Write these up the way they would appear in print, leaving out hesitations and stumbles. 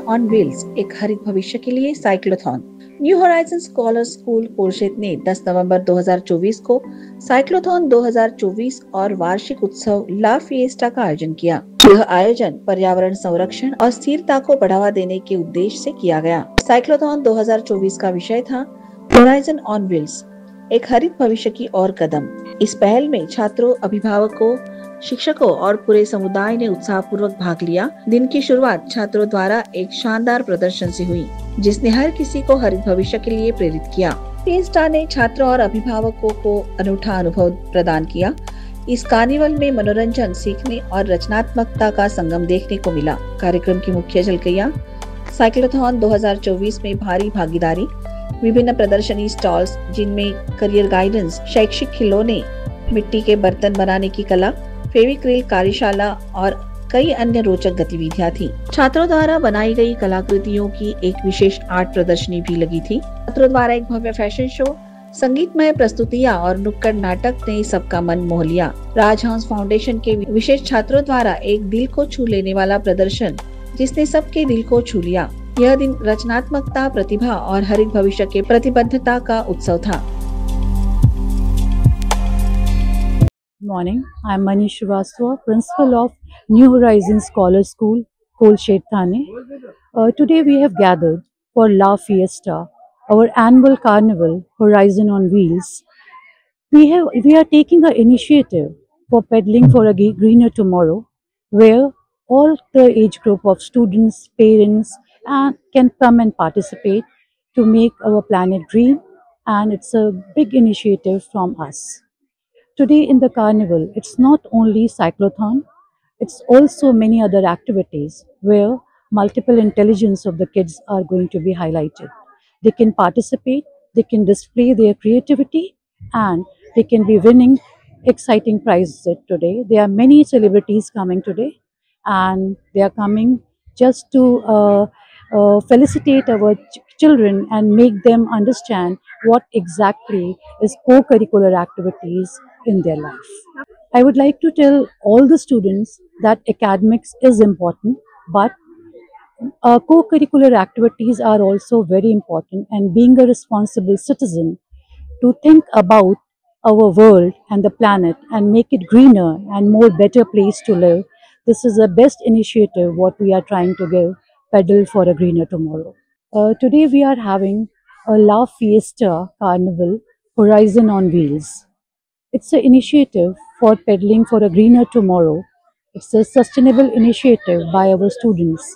On wheels, एक हरित भविष्य के लिए cyclothon. New horizon scholar school Kolshet ने 10 नवंबर 2024 को साइक्लोथॉन 2024 और वार्षिक उत्सव ला फिएस्टा का आयोजन किया। यह आयोजन पर्यावरण संरक्षण और स्थिरता को बढ़ावा देने के उद्देश्य से किया गया। साइक्लोथॉन 2024 का विषय था होराइजन ऑन व्हील्स, एक हरित भविष्य की ओर कदम। इस पहल में छात्रों, अभिभावकों, शिक्षकों और पूरे समुदाय ने उत्साहपूर्वक भाग लिया। दिन की शुरुआत छात्रों द्वारा एक शानदार प्रदर्शन से हुई, जिसने हर किसी को हरित भविष्य के लिए प्रेरित किया। फिएस्टा ने छात्रों और अभिभावकों को अनूठा अनुभव प्रदान किया। इस कार्निवल में मनोरंजन, सीखने और रचनात्मकता का संगम देखने को मिला। कार्यक्रम की मुख्य झलकियां: साइक्लोथॉन 2024 में भारी भागीदारी, विभिन्न प्रदर्शनी स्टॉल्स जिनमें करियर गाइडेंस, शैक्षिक खिलौने, मिट्टी के बर्तन बनाने की कला, फेविक्रिल कार्यशाला और कई अन्य रोचक गतिविधियां थी। छात्रों द्वारा बनाई गई कलाकृतियों की एक विशेष आर्ट प्रदर्शनी भी लगी थी। छात्रों द्वारा एक भव्य फैशन शो, संगीतमय प्रस्तुतियां और नुक्कड़ नाटक ने सबका मन मोह लिया। राजहंस फाउंडेशन के विशेष छात्रों द्वारा एक दिल को छू लेने वाला प्रदर्शन, जिसने सबके दिल को छू लिया। यह दिन रचनात्मकता, प्रतिभा और हरित भविष्य के प्रतिबद्धता का उत्सव था। Morning, I am Manish Srivastava, Principal of New Horizon Scholar School, Kolshet, Thane. Today we have gathered for La Fiesta, our annual carnival, Horizon on Wheels. We are taking an initiative for pedaling for a greener tomorrow, where all the age group of students, parents, can come and participate to make our planet green, and it's a big initiative from us. Today in the carnival, it's not only cyclothon, it's also many other activities where multiple intelligence of the kids are going to be highlighted. They can participate, they can display their creativity, and they can be winning exciting prizes today. There are many celebrities coming today, and they are coming just to felicitate our children and make them understand what exactly is co-curricular activities in their life. I would like to tell all the students that academics is important, but co-curricular activities are also very important, and being a responsible citizen to think about our world and the planet and make it greener and more better place to live. This is the best initiative what we are trying to give, pedal for a greener tomorrow. Today we are having a La Fiesta Carnival Horizon on Wheels. It's an initiative for pedaling for a greener tomorrow. It's a sustainable initiative by our students.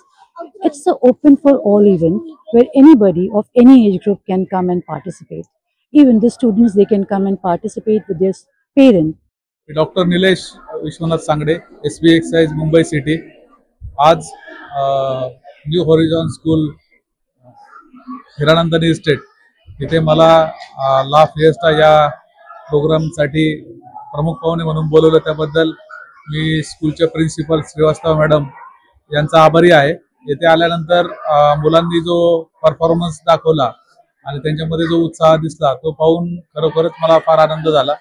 It's an open for all event where anybody of any age group can come and participate. Even the students, they can come and participate with their parents. Doctor Nilesh Vishwanath Sangde, SB excise Mumbai city. आज new horizon school Hiranandani estate इथे मला ला fiesta या प्रोग्रामसाठी प्रमुख पाहुणे म्हणून बोलवलं, त्याबद्दल मी स्कूलचे प्रिन्सिपल श्रीवास्तव मॅडम यांचा आभारी आहे. येथे आल्यानंतर मुलांनी जो परफॉर्मन्स दाखवला आणि त्यांच्यामध्ये जो उत्साह दिसला तो पाहून खरोखरच मला फार आनंद झाला.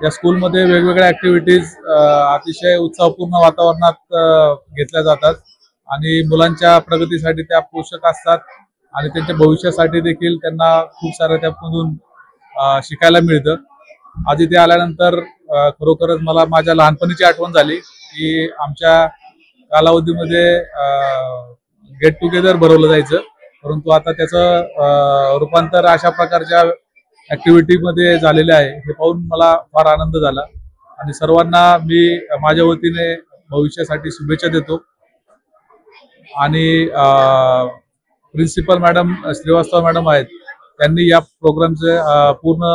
या स्कूलमध्ये वेगवेगळ्या ॲक्टिव्हिटीज अतिशय उत्साहपूर्ण वातावरणात घेतल्या जातात आणि मुलांच्या प्रगतीसाठी त्या पोषक असतात आणि त्यांच्या भविष्यासाठी देखील त्यांना खूप सारं त्यामधून शिकायला मिळतं. आज इथे आल्यानंतर खरोखरच मला माझ्या लहानपणीची आठवण झाली की आमच्या कालावधीमध्ये गेट टुगेदर भरवलं जायचं, परंतु आता त्याचं रूपांतर अशा प्रकारच्या ॲक्टिव्हिटीमध्ये झालेले आहे. हे पाहून मला फार आनंद झाला आणि सर्वांना मी माझ्या वतीने भविष्यासाठी शुभेच्छा देतो. आणि प्रिन्सिपल मॅडम श्रीवास्तव मॅडम आहेत, त्यांनी या प्रोग्रामचे पूर्ण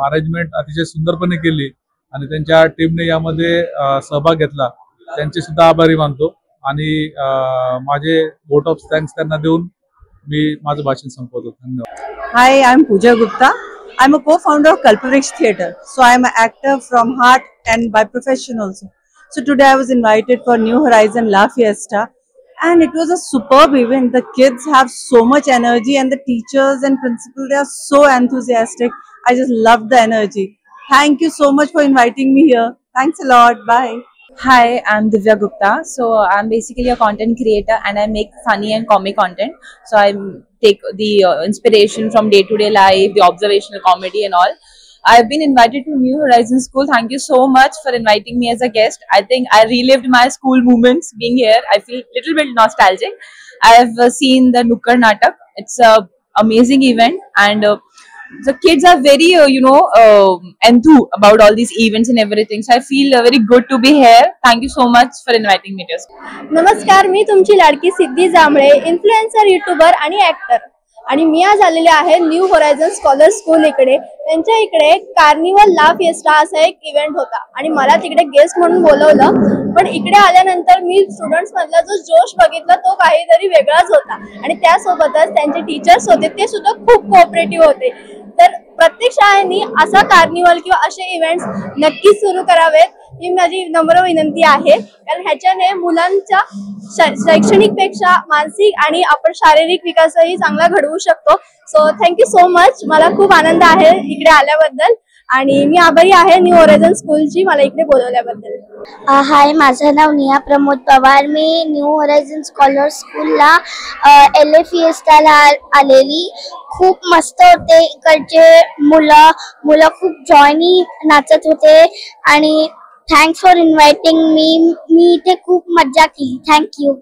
अरेंजमेंट अतिशय सुंदरपणे केली आणि त्यांच्या टीमने यामध्ये सहभाग घेतला. त्यांचे सुद्धा आभारी मानतो आणि माझे वोट ऑफ थँक्स त्यांना देऊन मी माझं भाषण संपवतो. धन्यवाद. Hi, I'm Pooja Gupta. I'm a co-founder of Kalpavriksha Theatre. So I'm an actor from heart and by profession also. So today I was invited for New Horizon La Fiesta, and it was a superb event. The kids have so much energy, and the teachers and principal, they are so enthusiastic. I just loved the energy. Thank you so much for inviting me here. Thanks a lot. Bye. Hi, I'm Divya Gupta. So I'm basically a content creator and I make funny and comic content. So I take the inspiration from day-to-day life, the observational comedy and all. I've been invited to New Horizons School. Thank you so much for inviting me as a guest. I think I relived my school moments being here. I feel a little bit nostalgic. I've seen the Nukkad Natak. It's a amazing event and the kids are very enthused about all these events and everything, so I feel very good to be here. Thank you so much for inviting me to school. नमस्कार, मी तुमची लाडकी सिद्धी जांभळे, influencer, YouTuber आणि actor. आणि मी आज आलेले आहे new horizon scholar school इकडे. त्यांच्या इकडे कार्निवल ला फिएस्टा असा एक इव्हेंट होता आणि मला तिकडे गेस्ट म्हणून बोलवलं. पण इकडे आल्यानंतर मी स्टुडंट्स मधला जो जोश बघितला तो काहीतरी वेगळाच होता आणि त्यासोबतच त्यांचे टीचर्स होते ते सुद्धा खूप कोऑपरेटिव्ह होते. तर प्रत्येक शाळेनी असा कार्निवल किंवा असे इव्हेंट्स नक्कीच सुरू करावेत ही माझी नम्र विनंती आहे. कारण ह्याच्याने मुलांच्या शैक्षणिक पेक्षा मानसिक आणि आपण शारीरिक विकासही चांगला घडवू शकतो. So thank you so much. मला खूप आनंद आहे इकडे आल्याबद्दल आणि मी आभारी आहे न्यू होरायझन स्कूलची मला इकडे बोलवल्याबद्दल. हाय, माझं नाव निया प्रमोद पवार. मी न्यू होरायझन स्कॉलर स्कूलला LA फिएस्टाला आलेली. खूप मस्त होते. इकडचे मुलं खूप जॉयनी नाचत होते आणि थँक्स फॉर इन्व्हायटिंग मी इथे खूप मज्जा केली. थँक्यू.